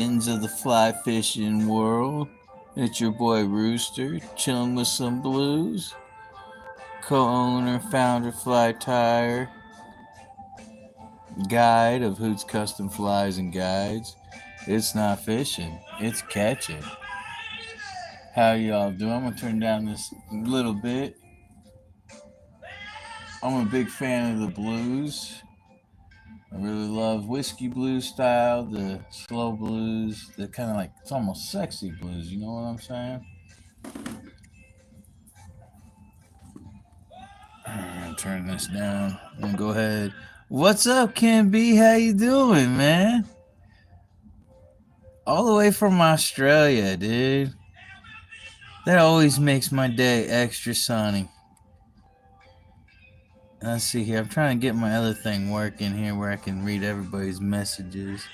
Of the fly fishing world. It's your boy Rooster, chilling with some blues. Co-owner, founder, fly tire, guide of Hoot's Custom Flies and Guides. It's not fishing, it's catching. How y'all doing? I'm gonna turn down this little bit. I'm a big fan of the blues. I really love whiskey blues style, the slow blues, the kind of like it's almost sexy blues. You know what I'm saying? I'm gonna turn this down and go ahead. What's up, Ken B? How you doing, man? All the way from Australia, dude. That always makes my day extra sunny. Let's see here. I'm trying to get my other thing working here where I can read everybody's messages.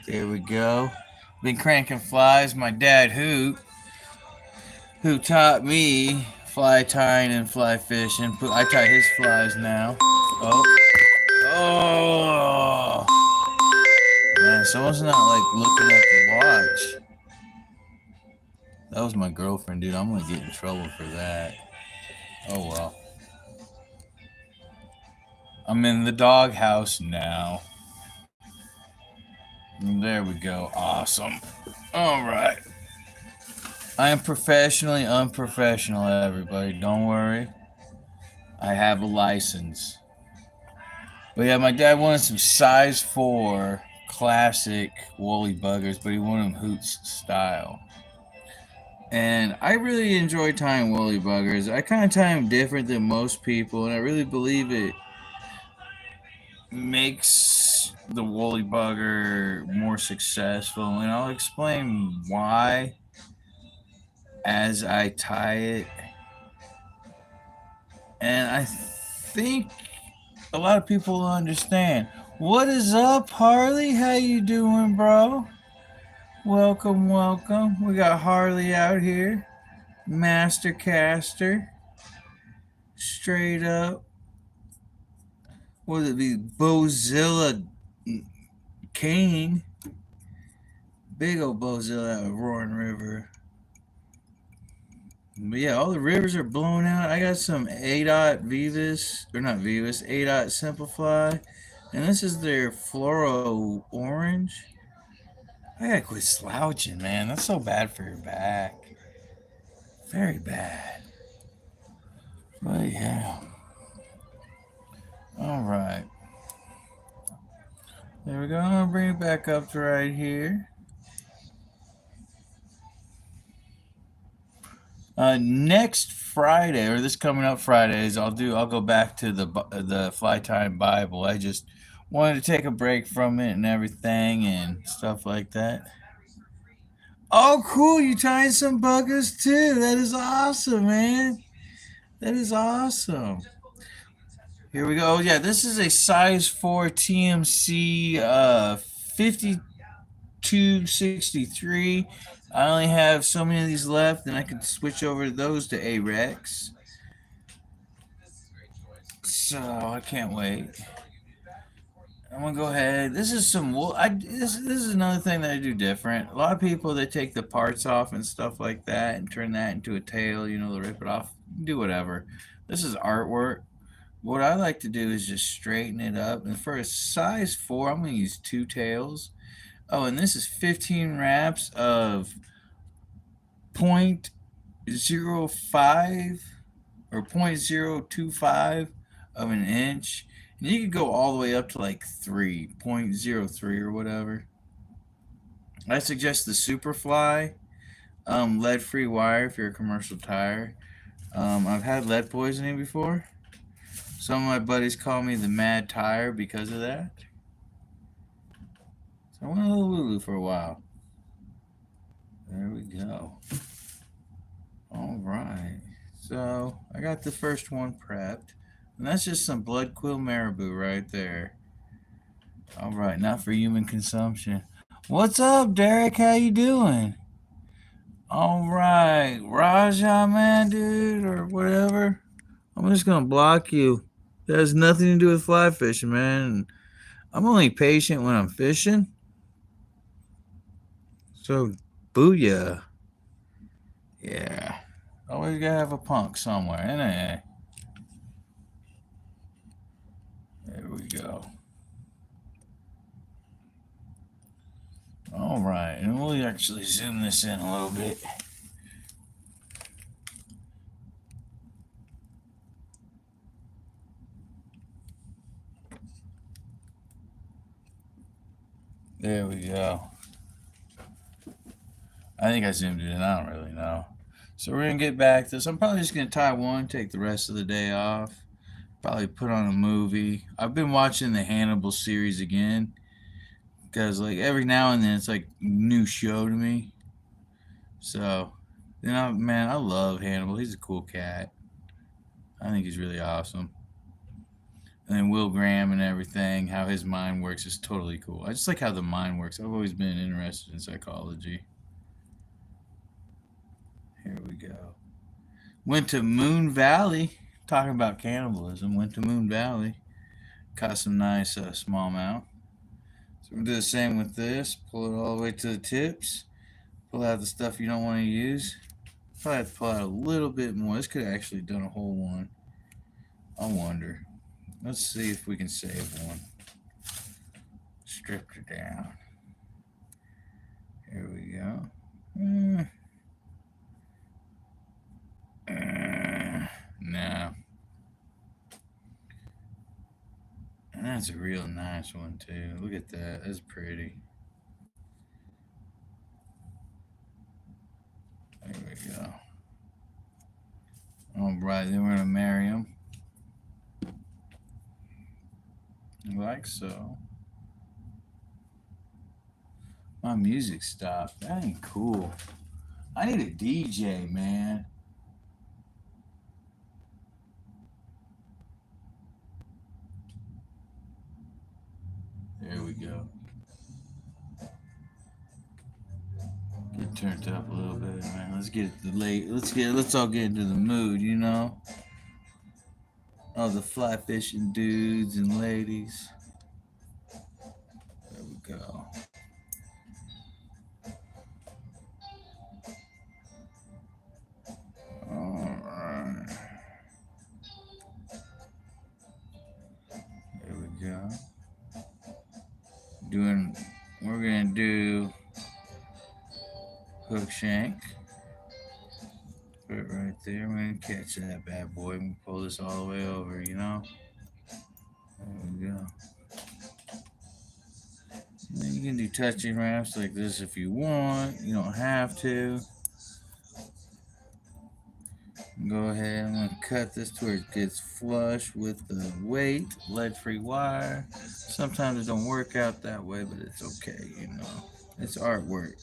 There we go. Been cranking flies. My dad, Hoot, who taught me fly tying and fly fishing. I tie his flies now. Oh. Oh. Man, someone's not like looking at the watch. That was my girlfriend, dude. I'm gonna get in trouble for that. Oh well. I'm in the doghouse now. There we go. Awesome. All right. I am professionally unprofessional, everybody. Don't worry. I have a license. But yeah, my dad wanted some size 4 classic woolly buggers, but he wanted them Hoots style. And I really enjoy tying woolly buggers. I kind of tie them different than most people, and I really believe it makes the woolly bugger more successful. And I'll explain why as I tie it. And I think a lot of people will understand. What is up, Harley? How you doing, bro? Welcome, welcome. We got Harley out here. Master caster. Straight up. What would it be? Bozilla King. Big old Bozilla out of Roaring River. But yeah, all the rivers are blown out. I got some A-Dot Vivus, or not Vivus, A-Dot Simplify. And this is their Fluoro Orange. I gotta quit slouching, man. That's so bad for your back. Very bad. But yeah. Alright. There we go. I'm gonna bring it back up to right here. Next Friday, or this coming up Fridays, I'll go back to the Fly Time Bible. I just wanted to take a break from it and everything and stuff like that. Oh, cool! You tying some buggers too. That is awesome, man. That is awesome. Here we go. Oh, yeah, this is a size 4 TMC 5263. I only have so many of these left, and I can switch over those to A-Rex. So I can't wait. I'm gonna go ahead. This is some wool. This is another thing that I do different. A lot of people, they take the parts off and stuff like that and turn that into a tail. You know, they rip it off, do whatever. This is artwork. What I like to do is just straighten it up. And for a size 4, I'm gonna use 2 tails. Oh, and this is 15 wraps of 0.05 or 0.025 of an inch. And you could go all the way up to like 3.03 or whatever. I suggest the Superfly lead-free wire if you're a commercial tire. I've had lead poisoning before. Some of my buddies call me the Mad Tire because of that. So I went a little woo-woo for a while. There we go. All right. So I got the first one prepped. And that's just some blood quill marabou right there. All right, not for human consumption. What's up, Derek? How you doing? All right, Raja, man, dude, or whatever. I'm just gonna block you. That has nothing to do with fly fishing, man. I'm only patient when I'm fishing. So, booyah. Yeah. Always gotta have a punk somewhere, innit? There we go. All right, and we'll actually zoom this in a little bit. There we go. I think I zoomed it in. I don't really know. So we're going to get back to this. I'm probably just going to tie one, take the rest of the day off. Probably put on a movie. I've been watching the Hannibal series again. Because, like, every now and then it's like a new show to me. So, man, I love Hannibal. He's a cool cat. I think he's really awesome. And then Will Graham and everything, how his mind works is totally cool. I just like how the mind works. I've always been interested in psychology. Here we go. Went to Moon Valley. Talking about cannibalism. Went to Moon Valley. Caught some nice smallmouth. So we'll do the same with this. Pull it all the way to the tips. Pull out the stuff you don't want to use. Probably have to pull out a little bit more. This could have actually done a whole one. I wonder. Let's see if we can save one. Stripped her down. Here we go. No. And that's a real nice one too. Look at that. That's pretty. There we go. Alright, then we're gonna marry him. Like so. My music stopped. That ain't cool. I need a DJ, man. There we go. Get turned up a little bit, man. Let's all get into the mood, you know? All the fly fishing dudes and ladies. There we go. Alright. There we go. We're gonna do hook shank. Put it right there. We're gonna catch that bad boy and pull this all the way over, you know? There we go. And then you can do touching wraps like this if you want. You don't have to. Go ahead. I'm gonna cut this to where it gets flush with the weight, lead-free wire. Sometimes it don't work out that way, but it's okay, you know. It's artwork.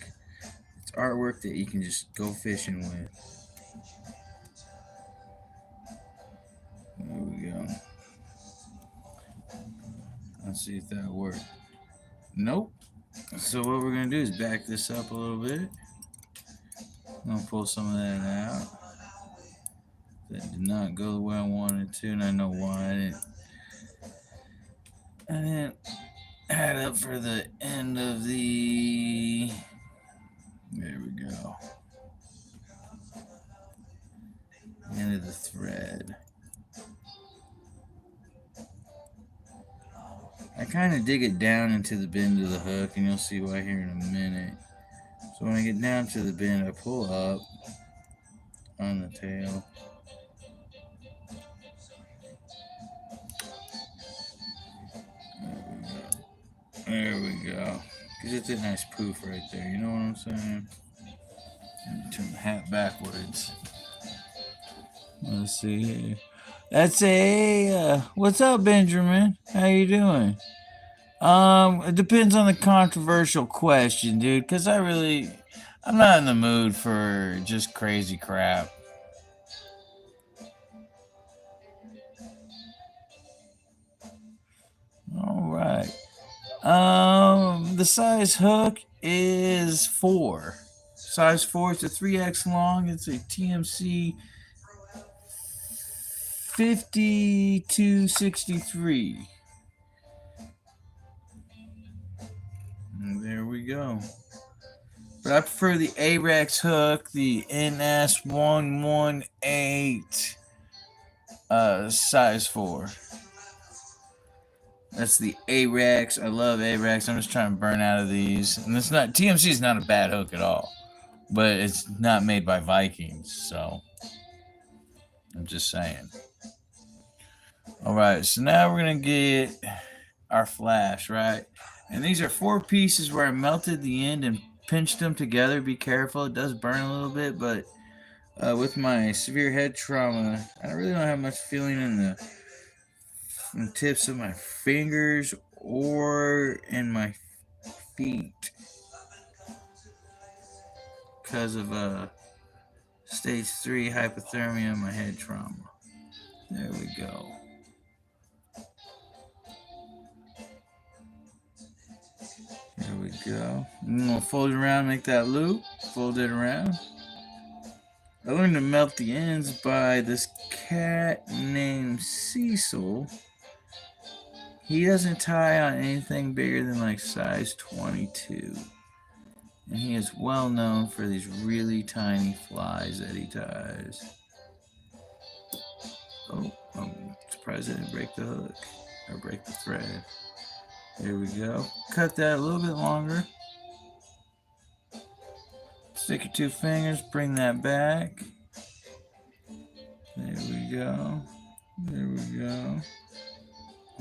It's artwork that you can just go fishing with. There we go. Let's see if that worked. Nope. So what we're gonna do is back this up a little bit. I'm gonna pull some of that out. That did not go the way I wanted to, and I know why. I didn't add up for the end of the. There we go. End of the thread. I kind of dig it down into the bend of the hook, and you'll see why here in a minute. So when I get down to the bend, I pull up on the tail. There we go. Because it's a nice poof right there, you know what I'm saying? Turn the hat backwards. Let's see here. That's what's up, Benjamin? How you doing? It depends on the controversial question, dude, because I'm not in the mood for just crazy crap. All right. The size hook is 4. Size 4, it's a 3X long. It's a TMC 5263. And there we go. But I prefer the Arex hook, the NS118 size 4. That's the Arex. I love Arex. I'm just trying to burn out of these. And it's not, TMC is not a bad hook at all. But it's not made by Vikings, so I'm just saying. Alright, so now we're going to get our flash, right? And these are 4 pieces where I melted the end and pinched them together. Be careful, it does burn a little bit, but with my severe head trauma, I really don't have much feeling in the tips of my fingers or in my feet because of stage 3 hypothermia and my head trauma. There we go. There we go. I'm going to fold it around, make that loop, fold it around. I learned to melt the ends by this cat named Cecil. He doesn't tie on anything bigger than like size 22. And he is well known for these really tiny flies that he ties. Oh, I'm surprised I didn't break the hook or break the thread. There we go. Cut that a little bit longer. Stick your 2 fingers, bring that back. There we go. There we go.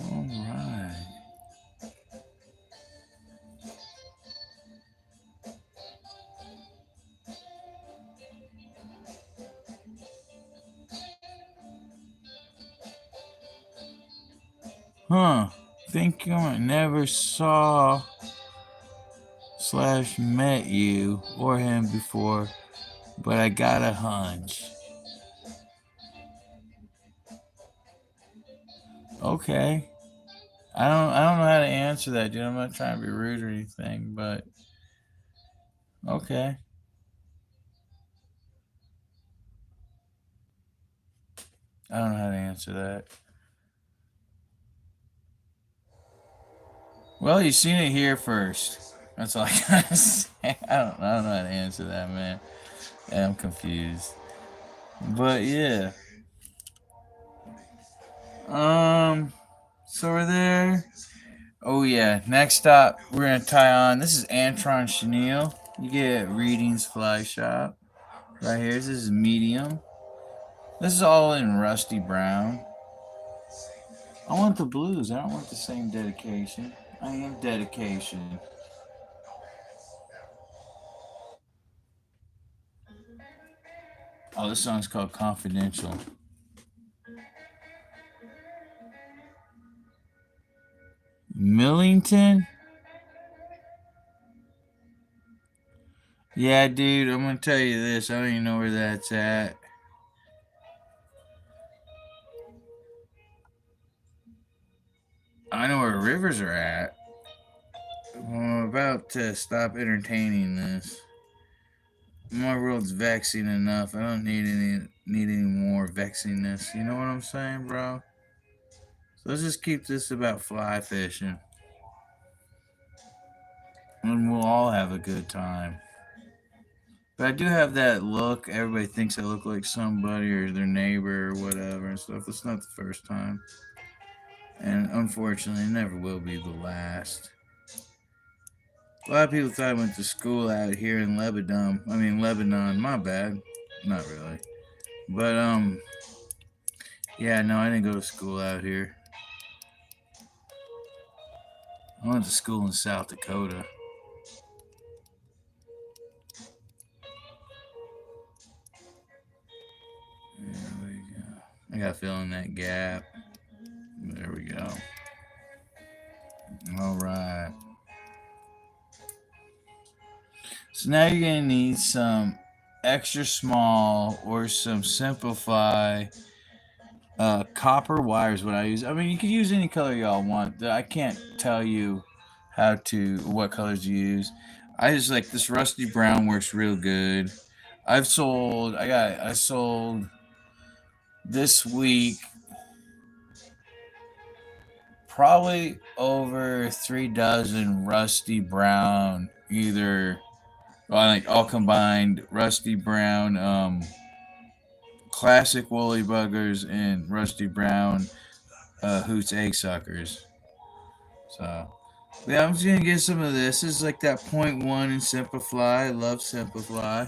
All right. Think I never saw / met you or him before, but I got a hunch. Okay. I don't know how to answer that, dude. I'm not trying to be rude or anything, but okay. I don't know how to answer that. Well, you seen it here first. That's all I gotta say. I don't know how to answer that, man. Yeah, I'm confused. But yeah. So we're there. Oh yeah. Next up, we're gonna tie on. This is Antron chenille. You get Readings Fly Shop. Right here. This is medium. This is all in rusty brown. I want the blues. I don't want the same dedication. I am dedication. Oh, this song's called Confidential. Millington? Yeah, dude, I'm gonna tell you this. I don't even know where that's at. I know where rivers are at. I'm about to stop entertaining this. My world's vexing enough. I don't need any more vexingness. You know what I'm saying, bro? So let's just keep this about fly fishing. And we'll all have a good time. But I do have that look. Everybody thinks I look like somebody or their neighbor or whatever and stuff. It's not the first time. And unfortunately, it never will be the last. A lot of people thought I went to school out here in Lebanon. My bad. Not really. But, yeah, no, I didn't go to school out here. I went to school in South Dakota. There we go. I got to fill in that gap. There we go. All right. So now you're going to need some extra small or some simplify copper wire is what I use. I mean, you can use any color y'all want. I can't tell you what colors you use. I just like this rusty brown works real good. I sold this week probably over 3 dozen rusty brown, either well, like all combined, rusty brown, classic woolly buggers and rusty brown Hoots egg suckers. So yeah, I'm just gonna get some of this. This is like that point one in Simplify. I love Simplify.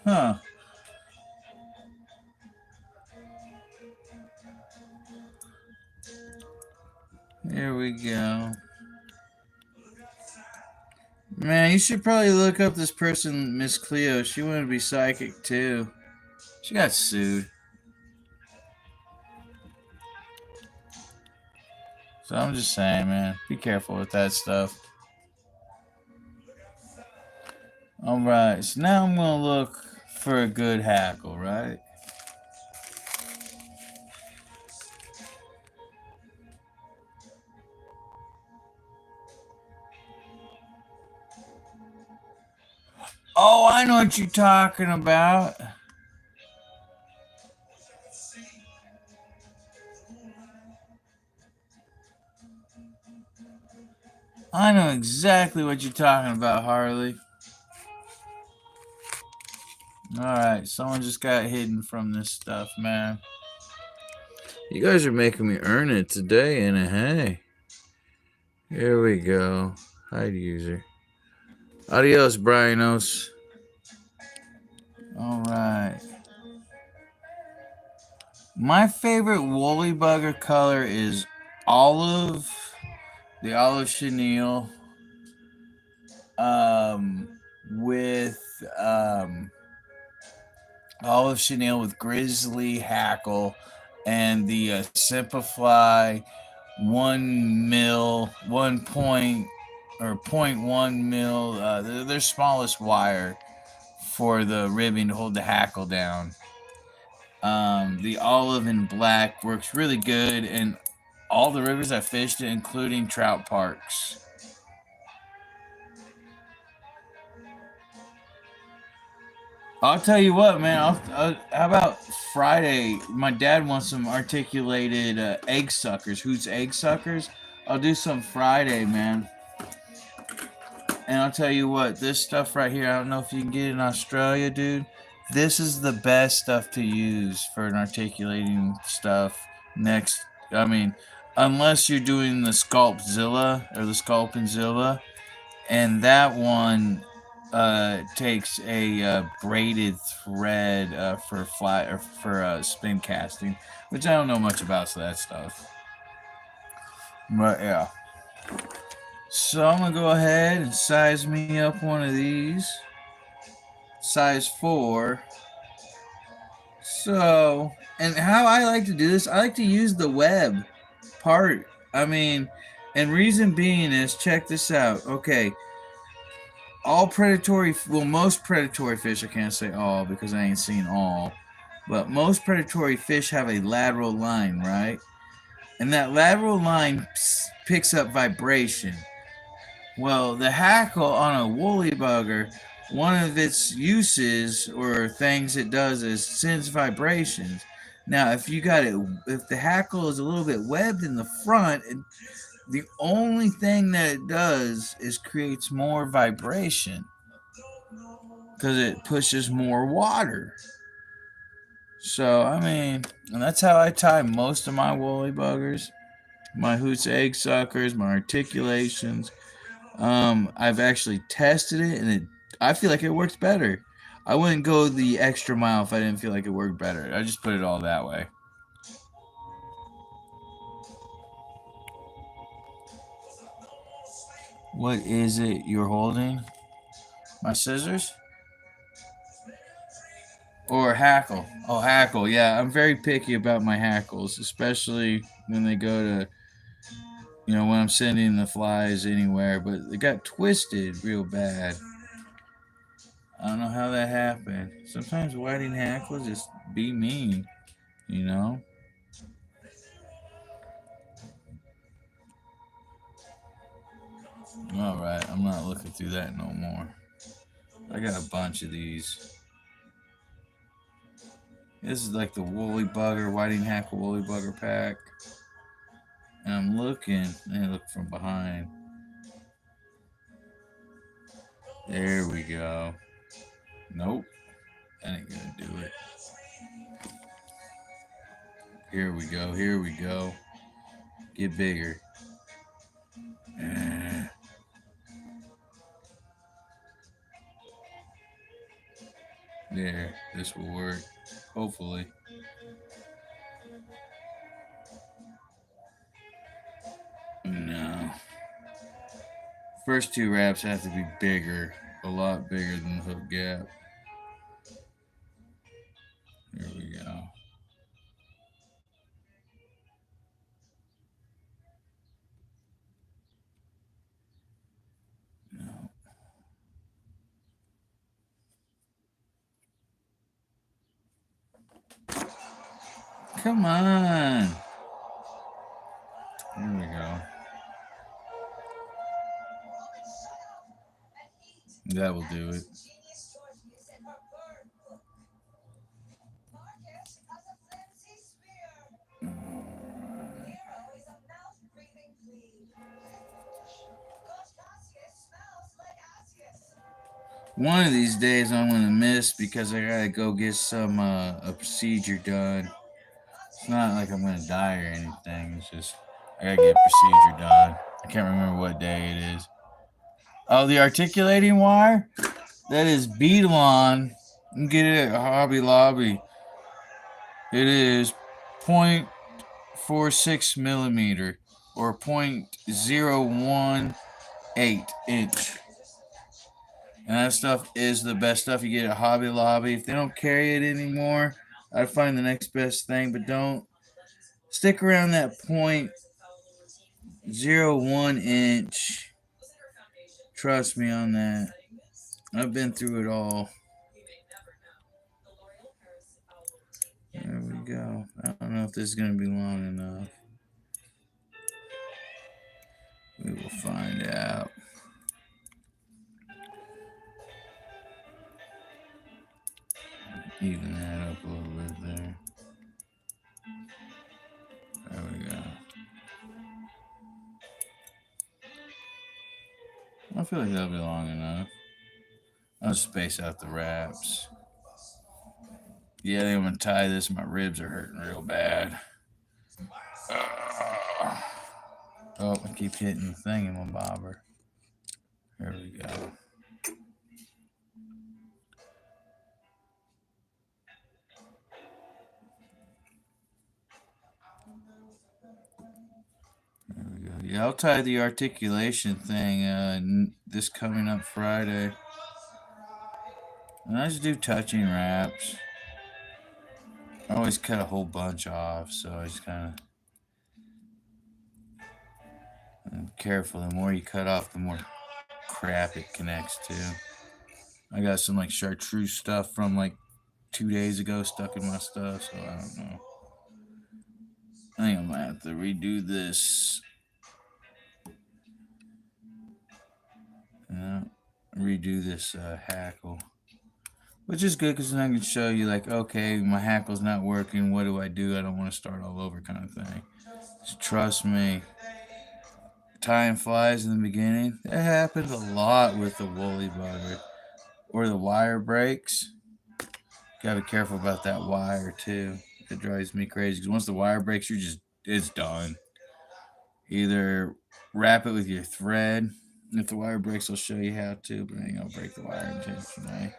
Huh. Here we go. Man, you should probably look up this person, Miss Cleo. She wanted to be psychic too. She got sued. So I'm just saying, man, be careful with that stuff. Alright, so now I'm gonna look for a good hackle, right? Oh, I know what you're talking about. I know exactly what you're talking about, Harley. Alright, someone just got hidden from this stuff, man. You guys are making me earn it today, and hey. Here we go. Hide user. Adios, Brianos. Alright. My favorite woolly bugger color is olive. The olive chenille. With olive chenille with grizzly hackle and the Simplify 1 mil, 1 point or 0.1 mil, their smallest wire for the ribbing to hold the hackle down. The olive and black works really good, and all the rivers I fished, including trout parks. I'll tell you what, man. How about Friday? My dad wants some articulated egg suckers. Who's egg suckers? I'll do some Friday, man. And I'll tell you what, this stuff right here, I don't know if you can get it in Australia, dude. This is the best stuff to use for an articulating stuff. Next, I mean, unless you're doing the Sculptzilla or the Sculpinzilla, and that one takes a braided thread for fly or for spin casting, which I don't know much about that stuff. But yeah. So I'm gonna go ahead and size me up one of these. Size 4. So, and how I like to do this, I like to use the web part. I mean, and reason being is, check this out. Okay, all predatory, well, most predatory fish, I can't say all because I ain't seen all, but most predatory fish have a lateral line, right? And that lateral line picks up vibration. Well, the hackle on a woolly bugger, one of its uses or things it does is sends vibrations. Now, if you got it, if the hackle is a little bit webbed in the front, the only thing that it does is creates more vibration because it pushes more water. So, I mean, and that's how I tie most of my woolly buggers, my Hoots egg suckers, my articulations. I've actually tested it, and I feel like it works better. I wouldn't go the extra mile if I didn't feel like it worked better. I just put it all that way. What is it you're holding? My scissors? Or hackle? Oh, hackle. Yeah, I'm very picky about my hackles, especially when they go to, when I'm sending the flies anywhere. But it got twisted real bad. I don't know how that happened. Sometimes whiting hackles just be mean, you know? Alright, I'm not looking through that no more. I got a bunch of these. This is like the woolly bugger, whiting hackle woolly bugger pack. And I'm looking, and look from behind. There we go. Nope, that ain't gonna do it. Here we go, here we go. Get bigger. There, this will work. Hopefully. No. First two wraps have to be bigger. A lot bigger than the hook gap. There we go. No. Come on. There we go. That will do it. One of these days I'm gonna miss because I gotta go get some a procedure done. It's not like I'm gonna die or anything. It's just I gotta get a procedure done. I can't remember what day it is. Oh, the articulating wire? That is Beadalon. You can get it at Hobby Lobby. It is 0.46 millimeter or 0.018 inch. And that stuff is the best stuff you get at Hobby Lobby. If they don't carry it anymore, I'd find the next best thing, but don't stick around that 0.01 inch. Trust me on that. I've been through it all. There we go. I don't know if this is going to be long enough. We will find out. Even that up a little bit there. There we go. I feel like that'll be long enough. I'll space out the wraps. Yeah, I think I'm going to tie this. My ribs are hurting real bad. Oh, I keep hitting the thing in my bobber. There we go. There we go. Yeah, I'll tie the articulation thing this coming up Friday. And I just do touching wraps. I always cut a whole bunch off, so I just kind of... I'm careful. The more you cut off, the more crap it connects to. I got some like chartreuse stuff from like 2 days ago stuck in my stuff, so I don't know. I think I'm gonna have to redo this. Redo this hackle, which is good because then I can show you like, okay, my hackle's not working. What do? I don't want to start all over, kind of thing. Just trust me. Tying flies in the beginning, that happens a lot with the woolly bugger, or the wire breaks. Gotta be careful about that wire too. It drives me crazy because once the wire breaks, it's done. Either wrap it with your thread. If the wire breaks, I'll show you how to, but I ain't gonna break the wire intentionally.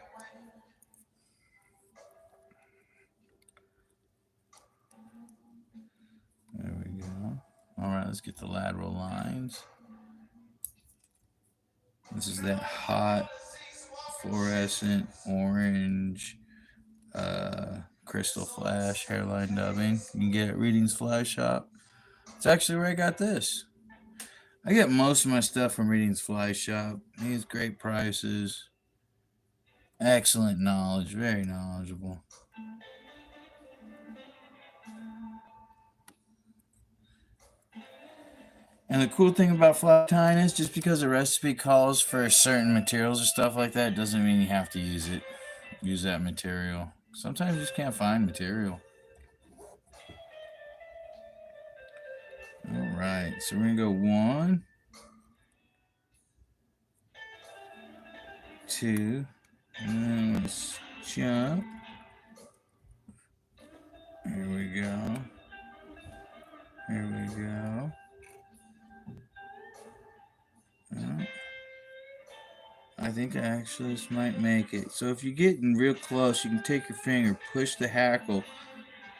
There we go. All right, let's get the lateral lines. This is that hot fluorescent orange crystal flash hairline dubbing. You can get it at Readings Flash Shop. It's actually where I got this. I get most of my stuff from Readings Fly Shop. He has great prices. Excellent knowledge. Very knowledgeable. And the cool thing about fly tying is just because the recipe calls for certain materials or stuff like that doesn't mean you have to use it. Use that material. Sometimes you just can't find material. All right, so we're gonna go 1, 2, and then let's jump. Here we go. Here we go. I think actually this might make it. So if you're getting real close, you can take your finger, push the hackle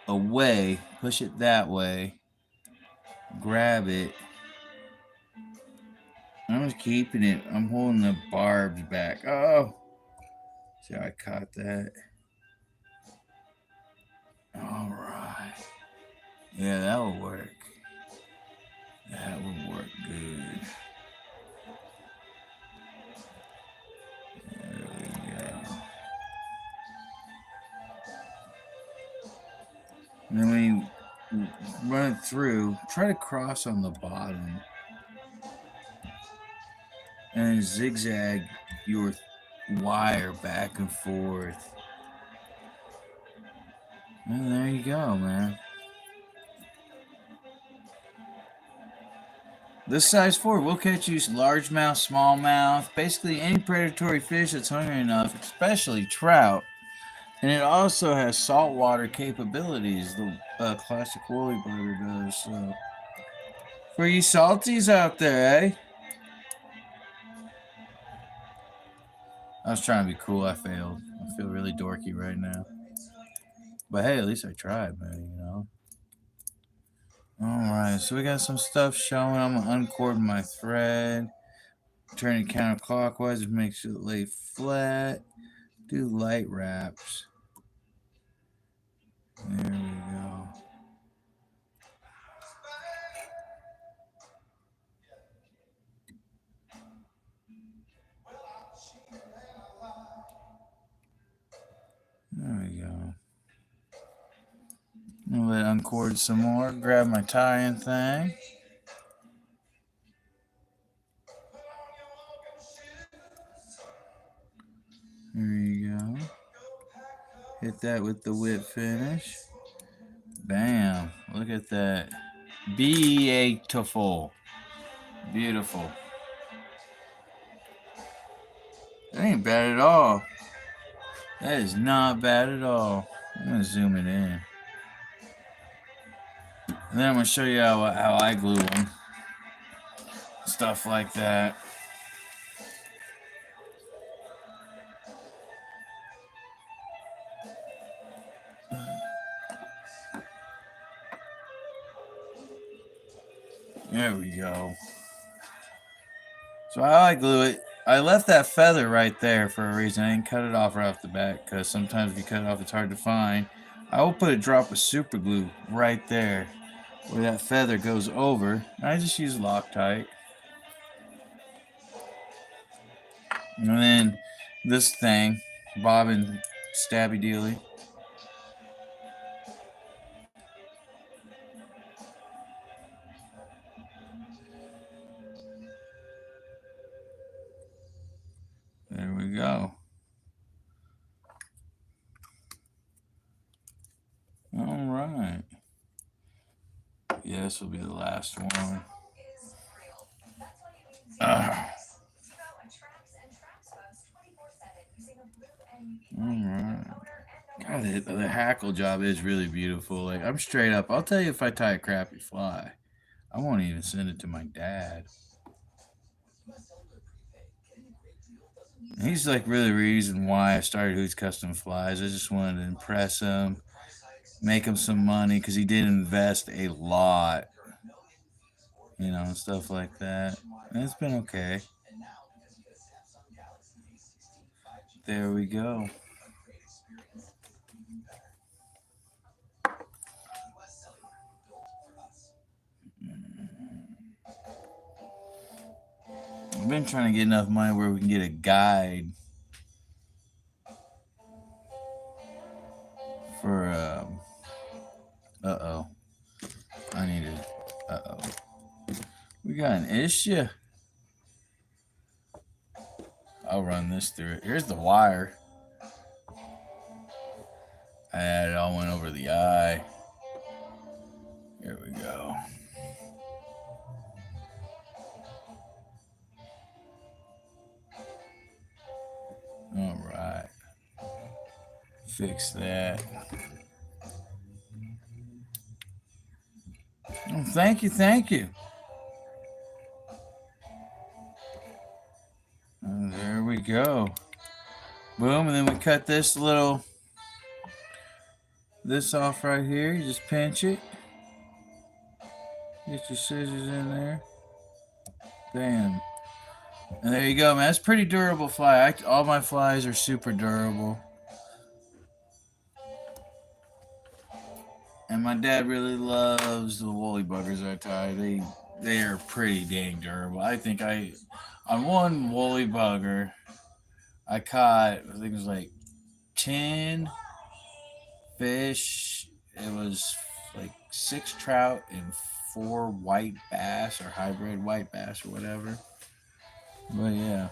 away, push it that way, grab it. I'm just keeping it. I'm holding the barbs back. Oh, see how I caught that? All right. Yeah, that will work. That will work good. There we go. And then when you run it through, try to cross on the bottom and zigzag your wire back and forth. And there you go, man. This size 4 will catch you largemouth, smallmouth, basically any predatory fish that's hungry enough, especially trout. And it also has saltwater capabilities, the classic woolly butter does. So, for you salties out there, eh? I was trying to be cool. I failed. I feel really dorky right now. But hey, at least I tried, man, you know? Alright, so we got some stuff showing. I'm going to uncord my thread. Turn it counterclockwise to make sure it lay flat. Do light wraps. There we go. There we go. I'm going to let it uncord some more. Grab my tie-in thing. There you go. Hit that with the whip finish. Bam. Look at that. Beautiful. Beautiful. That ain't bad at all. That is not bad at all. I'm going to zoom it in. And then I'm going to show you how I glue them. Stuff like that. There we go. So how I glue it, I left that feather right there for a reason. I didn't cut it off right off the bat because sometimes if you cut it off, it's hard to find. I will put a drop of super glue right there where that feather goes over. I just use Loctite. And then this thing, bobbin stabby dealy. There we go. All right. Yeah, this will be the last one. Alright. God, the hackle job is really beautiful. Like, I'm straight up. I'll tell you if I tie a crappy fly. I won't even send it to my dad. He's like really the reason why I started Hoot's Custom Flies. I just wanted to impress him, make him some money because he did invest a lot, you know, and stuff like that. And it's been okay. There we go. I've been trying to get enough money where we can get a guide for uh-oh. I need it. Uh-oh. We got an issue. I'll run this through it. Here's the wire. went over the eye. Here we go. All right. Fix that. Oh, thank you, thank you. And there we go. Boom, and then we cut this off right here. You just pinch it. Get your scissors in there. Bam. And there you go, man. That's pretty durable fly. All my flies are super durable. And my dad really loves the woolly buggers I tie. They are pretty dang durable. I think on one woolly bugger, I caught, I think it was like 10 fish. It was like 6 trout and 4 white bass or hybrid white bass or whatever. But yeah.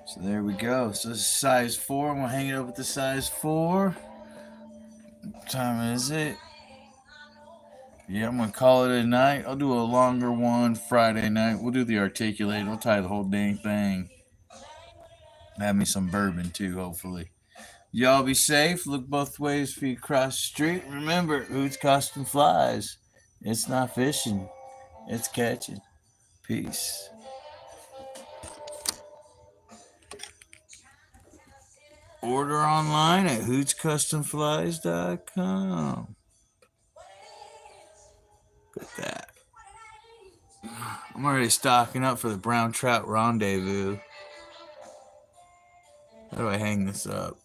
So there we go. So this is size 4. I'm going to hang it up with the size 4. What time is it? Yeah, I'm going to call it a night. I'll do a longer one Friday night. We'll do the articulated. I'll tie the whole dang thing. Have me some bourbon too, hopefully. Y'all be safe. Look both ways for you cross the street. Remember, Hoot's Custom Flies. It's not fishing. It's catching. Peace. Order online at hootscustomflies.com. Look at that. I'm already stocking up for the brown trout rendezvous. How do I hang this up?